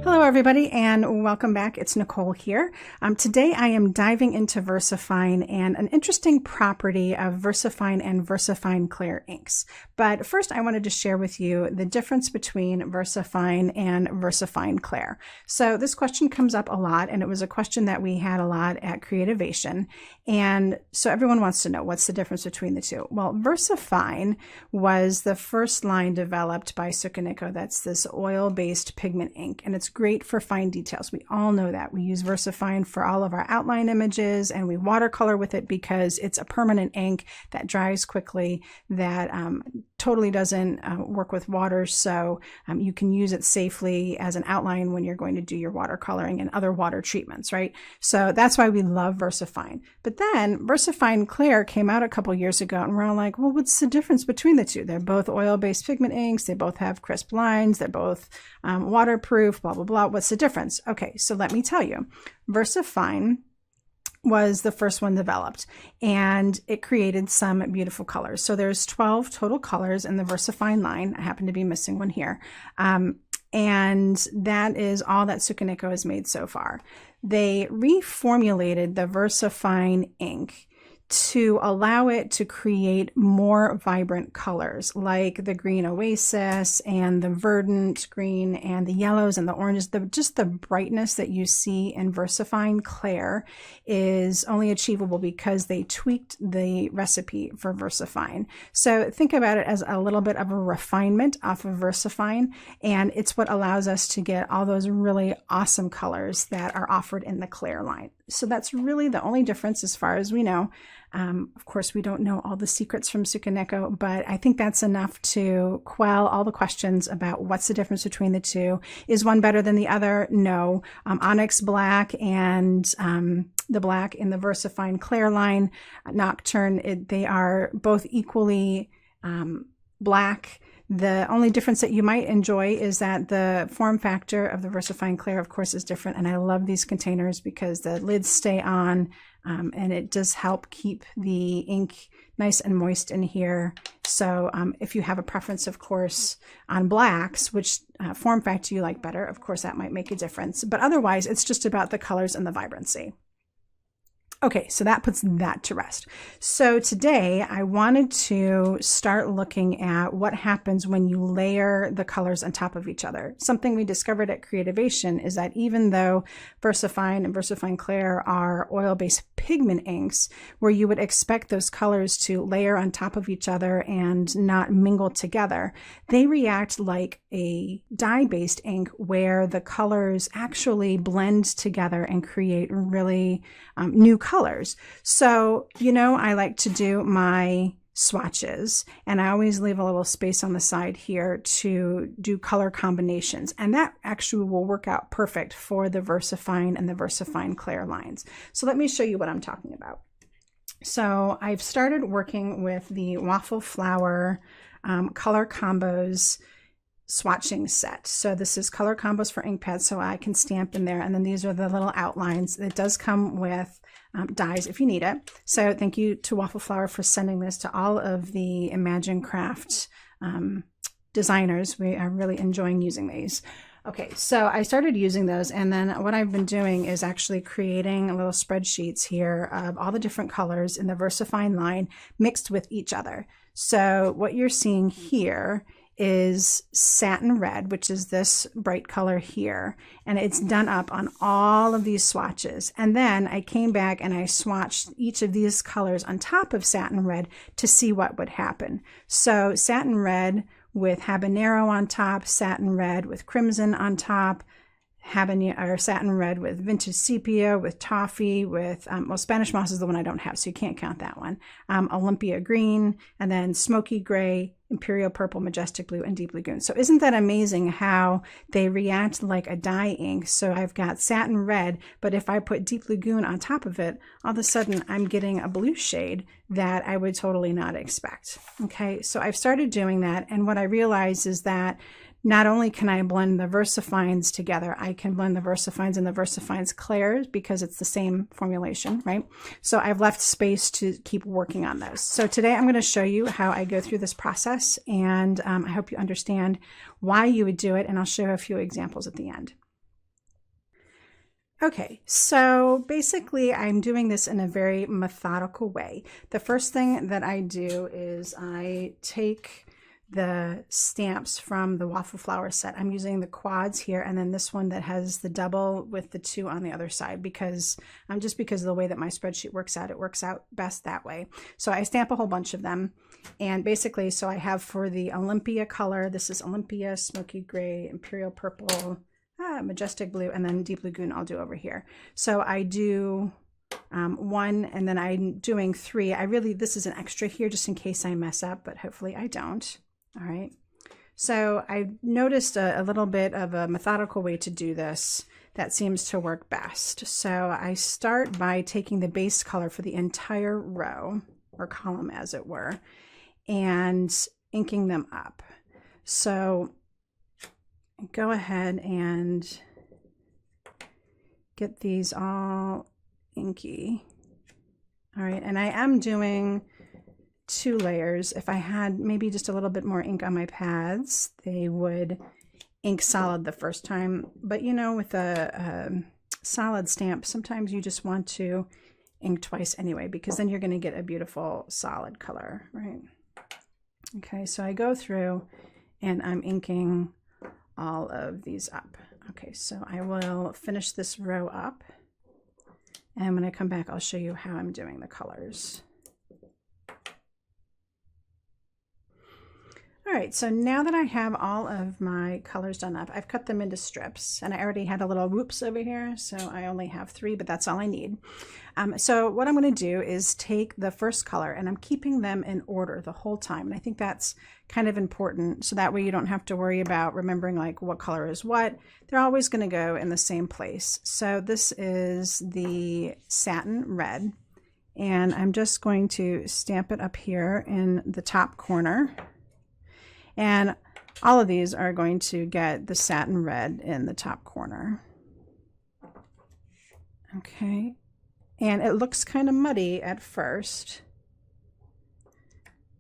Hello everybody and welcome back. It's Nicole here. Today I am diving into VersaFine and an interesting property of VersaFine and VersaFine Clear inks. But first I wanted to share with you the difference between VersaFine and VersaFine Clear. So this question comes up a lot, and it was a question that we had a lot at Creativation. And so everyone wants to know, what's the difference between the two? Well, VersaFine was the first line developed by Sukunico. That's this oil-based pigment ink, and it's great for fine details. We all know that. We use VersaFine for all of our outline images, and we watercolor with it because it's a permanent ink that dries quickly, that totally doesn't work with water, so you can use it safely as an outline when you're going to do your watercoloring and other water treatments, right? So that's why we love VersaFine. But then VersaFine Clear came out a couple years ago, and we're all like, well, what's the difference between the two? They're both oil-based pigment inks. They both have crisp lines. They're both waterproof, blah, blah, blah. What's the difference? Okay, so let me tell you. VersaFine was the first one developed, and it created some beautiful colors. So there's 12 total colors in the VersaFine line. I happen to be missing one here. And that is all that Sukunico has made so far. They reformulated the VersaFine ink to allow it to create more vibrant colors, like the green oasis and the verdant green and the yellows and the oranges. Just the brightness that you see in VersaFine Clear is only achievable because they tweaked the recipe for VersaFine. So think about it as a little bit of a refinement off of VersaFine, and it's what allows us to get all those really awesome colors that are offered in the Clear line. So that's really the only difference as far as we know. Of course, we don't know all the secrets from Sukunico, but I think that's enough to quell all the questions about what's the difference between the two. Is one better than the other? No. Onyx Black and the black in the VersaFine Clear line, Nocturne, they are both equally black. The only difference that you might enjoy is that the form factor of the VersaFine Clear, of course, is different. And I love these containers because the lids stay on, and it does help keep the ink nice and moist in here. So if you have a preference, of course, on blacks, which form factor you like better, of course, that might make a difference. But otherwise, it's just about the colors and the vibrancy. Okay, so that puts that to rest. So today I wanted to start looking at what happens when you layer the colors on top of each other. Something we discovered at Creativation is that even though VersaFine and VersaFine Clear are oil-based pigment inks, where you would expect those colors to layer on top of each other and not mingle together, they react like a dye-based ink where the colors actually blend together and create really new colors. So, you know, I like to do my swatches, and I always leave a little space on the side here to do color combinations, and that actually will work out perfect for the VersaFine and the VersaFine Clear lines. So let me show you what I'm talking about. So I've started working with the Waffle Flower color combos swatching set. So this is color combos for ink pads, so I can stamp in there, and then these are the little outlines. It does come with dies if you need it. So thank you to Waffle Flower for sending this to all of the Imagine Craft designers. We are really enjoying using these. Okay, so I started using those, and then what I've been doing is actually creating little spreadsheets here of all the different colors in the VersaFine line mixed with each other. So what you're seeing here is satin red, which is this bright color here, and it's done up on all of these swatches. And then I came back and I swatched each of these colors on top of satin red to see what would happen. So satin red with habanero on top, satin red with crimson on top, habanero or satin red with vintage sepia, with toffee, with well, Spanish moss is the one I don't have, so you can't count that one. Olympia green, and then smoky gray, imperial purple, majestic blue, and deep lagoon. So isn't that amazing how they react like a dye ink? So I've got satin red, but if I put deep lagoon on top of it, all of a sudden I'm getting a blue shade that I would totally not expect. Okay, so I've started doing that, and what I realized is that not only can I blend the VersaFines together, I can blend the VersaFines and the VersaFines Clears because it's the same formulation, right? So I've left space to keep working on those. So today I'm going to show you how I go through this process, and I hope you understand why you would do it, and I'll show a few examples at the end. Okay, so basically I'm doing this in a very methodical way. The first thing that I do is I take the stamps from the waffle flower set. I'm using the quads here, and then this one that has the double with the 2 on the other side, because just because of the way that my spreadsheet works out, it works out best that way. So I stamp a whole bunch of them, and basically, so I have for the Olympia color, this is Olympia, Smoky Gray, Imperial Purple, Majestic Blue, and then Deep Lagoon I'll do over here. So I do 1, and then I'm doing 3. This is an extra here just in case I mess up, but hopefully I don't. All right. So I noticed a little bit of a methodical way to do this that seems to work best. So I start by taking the base color for the entire row, or column as it were, and inking them up. So go ahead and get these all inky. All right, and I am doing 2 layers. If I had maybe just a little bit more ink on my pads, they would ink solid the first time. But you know, with a solid stamp, sometimes you just want to ink twice anyway, because then you're going to get a beautiful solid color, right? Okay, so I go through and I'm inking all of these up. Okay, so I will finish this row up, and when I come back, I'll show you how I'm doing the colors. All right, so now that I have all of my colors done up, I've cut them into strips, and I already had a little whoops over here, so I only have 3, but that's all I need. So what I'm going to do is take the first color, and I'm keeping them in order the whole time, and I think that's kind of important, so that way you don't have to worry about remembering like what color is what. They're always going to go in the same place. So this is the satin red, and I'm just going to stamp it up here in the top corner. And all of these are going to get the satin red in the top corner. Okay, and it looks kind of muddy at first,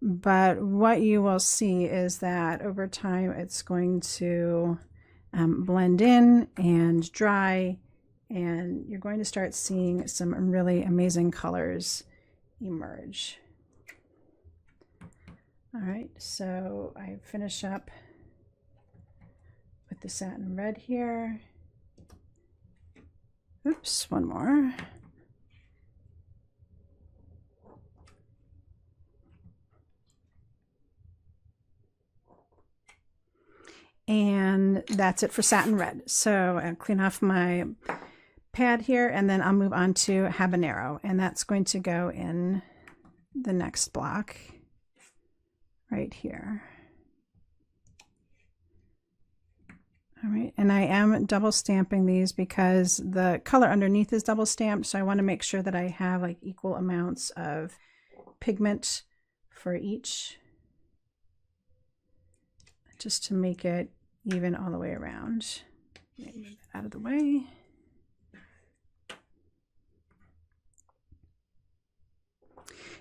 but what you will see is that over time it's going to blend in and dry, and you're going to start seeing some really amazing colors emerge. All right, so I finish up with the satin red here. Oops, one more. And that's it for satin red. So I'll clean off my pad here, and then I'll move on to Habanero, and that's going to go in the next block right here. All right, and I am double stamping these because the color underneath is double stamped, so I want to make sure that I have like equal amounts of pigment for each, just to make it even all the way around. Move that out of the way.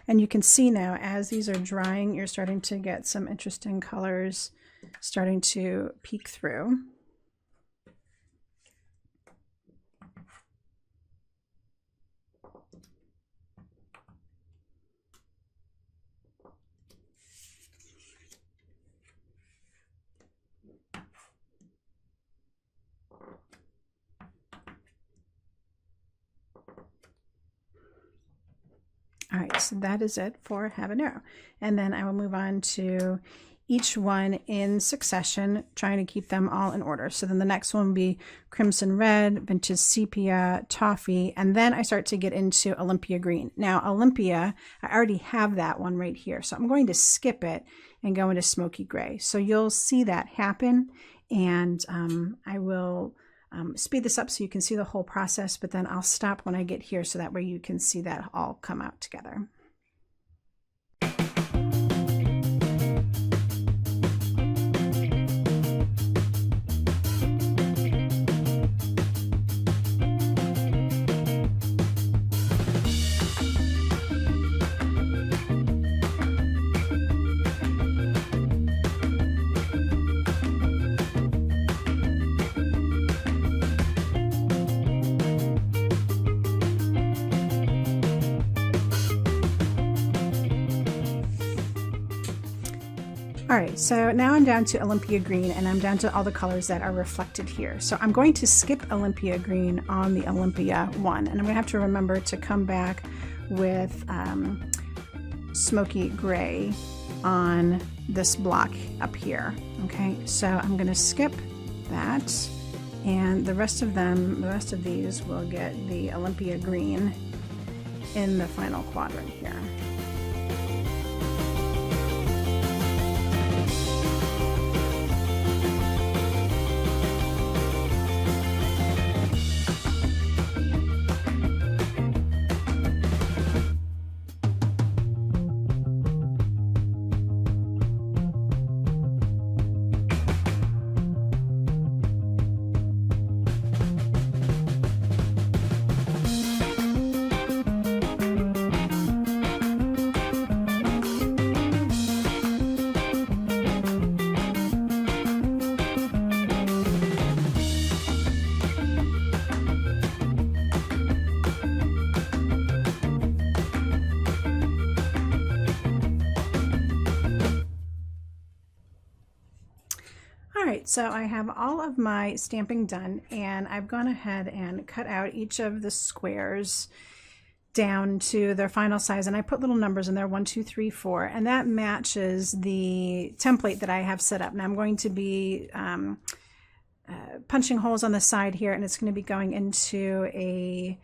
And you can see now as these are drying, you're starting to get some interesting colors starting to peek through. All right, so that is it for Habanero. And then I will move on to each one in succession, trying to keep them all in order. So then the next one will be Crimson Red, Vintage Sepia, Toffee, and then I start to get into Olympia Green. Now Olympia, I already have that one right here, so I'm going to skip it and go into Smoky Gray. So you'll see that happen, and I will speed this up so you can see the whole process, but then I'll stop when I get here so that way you can see that all come out together. All right, so now I'm down to Olympia Green, and I'm down to all the colors that are reflected here. So I'm going to skip Olympia Green on the Olympia one, and I'm gonna have to remember to come back with Smoky Gray on this block up here. Okay, so I'm gonna skip that, and the rest of these will get the Olympia Green in the final quadrant here. Alright, so I have all of my stamping done, and I've gone ahead and cut out each of the squares down to their final size, and I put little numbers in there, 1, 2, 3, 4, and that matches the template that I have set up. Now I'm going to be punching holes on the side here, and it's going to be going into a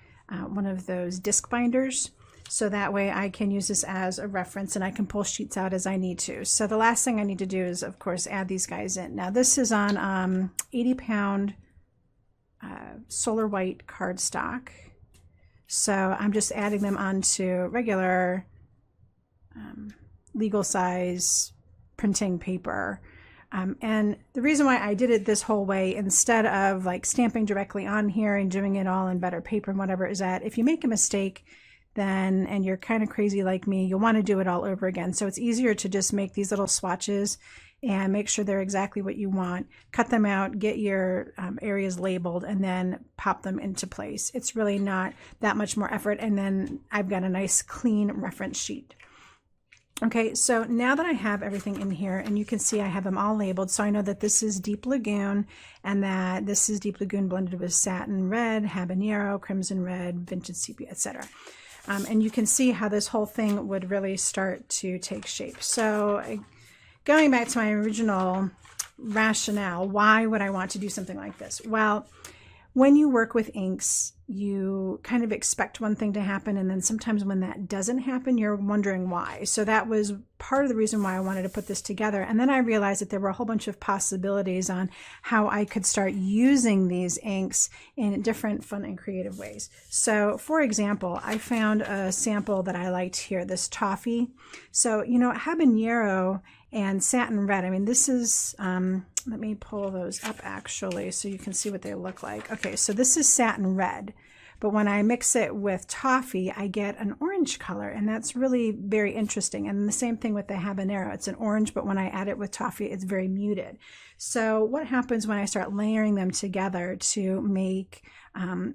one of those disc binders. So that way I can use this as a reference, and I can pull sheets out as I need to. So the last thing I need to do is, of course, add these guys in. Now this is on 80-pound solar white cardstock. So I'm just adding them onto regular legal size printing paper. And the reason why I did it this whole way instead of like stamping directly on here and doing it all in better paper and whatever is that if you make a mistake, then, and you're kind of crazy like me, you'll want to do it all over again. So it's easier to just make these little swatches and make sure they're exactly what you want, cut them out, get your areas labeled, and then pop them into place. It's really not that much more effort, and then I've got a nice clean reference sheet. Okay, so now that I have everything in here, and you can see I have them all labeled, so I know that this is Deep Lagoon, and that this is Deep Lagoon blended with Satin Red, Habanero, Crimson Red, Vintage Sepia, etc. And you can see how this whole thing would really start to take shape. So going back to my original rationale, why would I want to do something like this? Well, when you work with inks, you kind of expect one thing to happen, and then sometimes when that doesn't happen, you're wondering why. So that was part of the reason why I wanted to put this together. And then I realized that there were a whole bunch of possibilities on how I could start using these inks in different fun and creative ways. So for example, I found a sample that I liked here, this toffee. So, you know, Habanero and Satin Red, I mean, this is, let me pull those up actually so you can see what they look like. Okay, so this is Satin Red, but when I mix it with toffee, I get an orange color, and that's really very interesting. And the same thing with the Habanero, it's an orange, but when I add it with toffee, it's very muted. So what happens when I start layering them together to make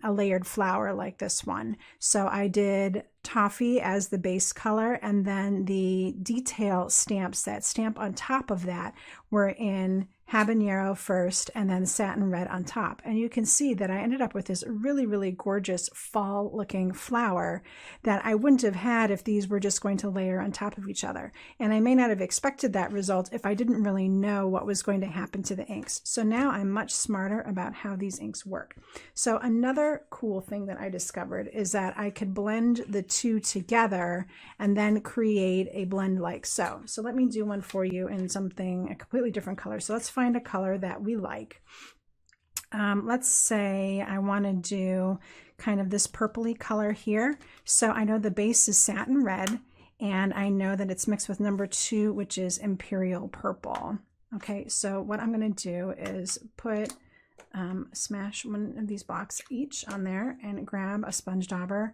a layered flower like this one? So I did toffee as the base color, and then the detail stamps that stamp on top of that were in Habanero first and then Satin Red on top. And you can see that I ended up with this really, really gorgeous fall looking flower that I wouldn't have had if these were just going to layer on top of each other. And I may not have expected that result if I didn't really know what was going to happen to the inks. So now I'm much smarter about how these inks work. So another cool thing that I discovered is that I could blend the two together and then create a blend like so. So let me do one for you in something, a completely different color. So let's find a color that we like. Let's say I want to do kind of this purpley color here. So I know the base is Satin Red, and I know that it's mixed with number 2, which is Imperial Purple. Okay, so what I'm going to do is put smash one of these blocks each on there and grab a sponge dauber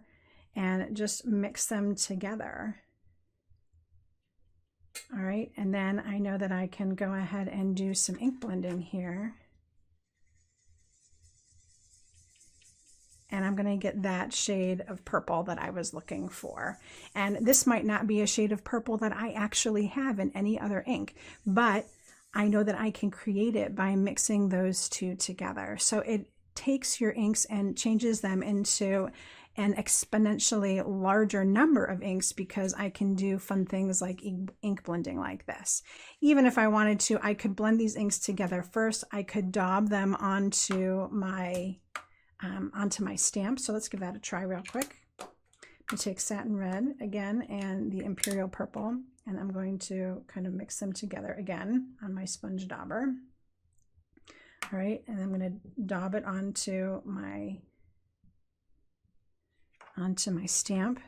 and just mix them together. All right, and then I know that I can go ahead and do some ink blending here. and I'm going to get that shade of purple that I was looking for. And this might not be a shade of purple that I actually have in any other ink, but I know that I can create it by mixing those two together. So it takes your inks and changes them into an exponentially larger number of inks because I can do fun things like ink blending like this. Even if I wanted to, I could blend these inks together first. I could daub them onto my stamp. So let's give that a try real quick. I take Satin Red again and the Imperial Purple, and I'm going to kind of mix them together again on my sponge dauber. All right, and I'm going to daub it onto my stamp,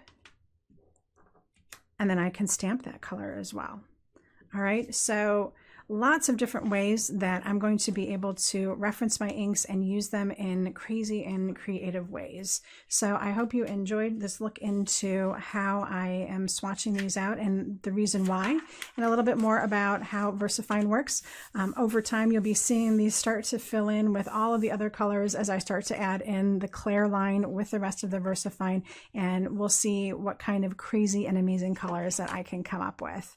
and then I can stamp that color as well. All right, so lots of different ways that I'm going to be able to reference my inks and use them in crazy and creative ways. So I hope you enjoyed this look into how I am swatching these out and the reason why, and a little bit more about how VersaFine works. Over time, you'll be seeing these start to fill in with all of the other colors as I start to add in the Claire line with the rest of the VersaFine, and we'll see what kind of crazy and amazing colors that I can come up with.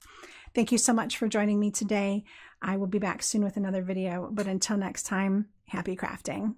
Thank you so much for joining me today. I will be back soon with another video, but until next time, happy crafting.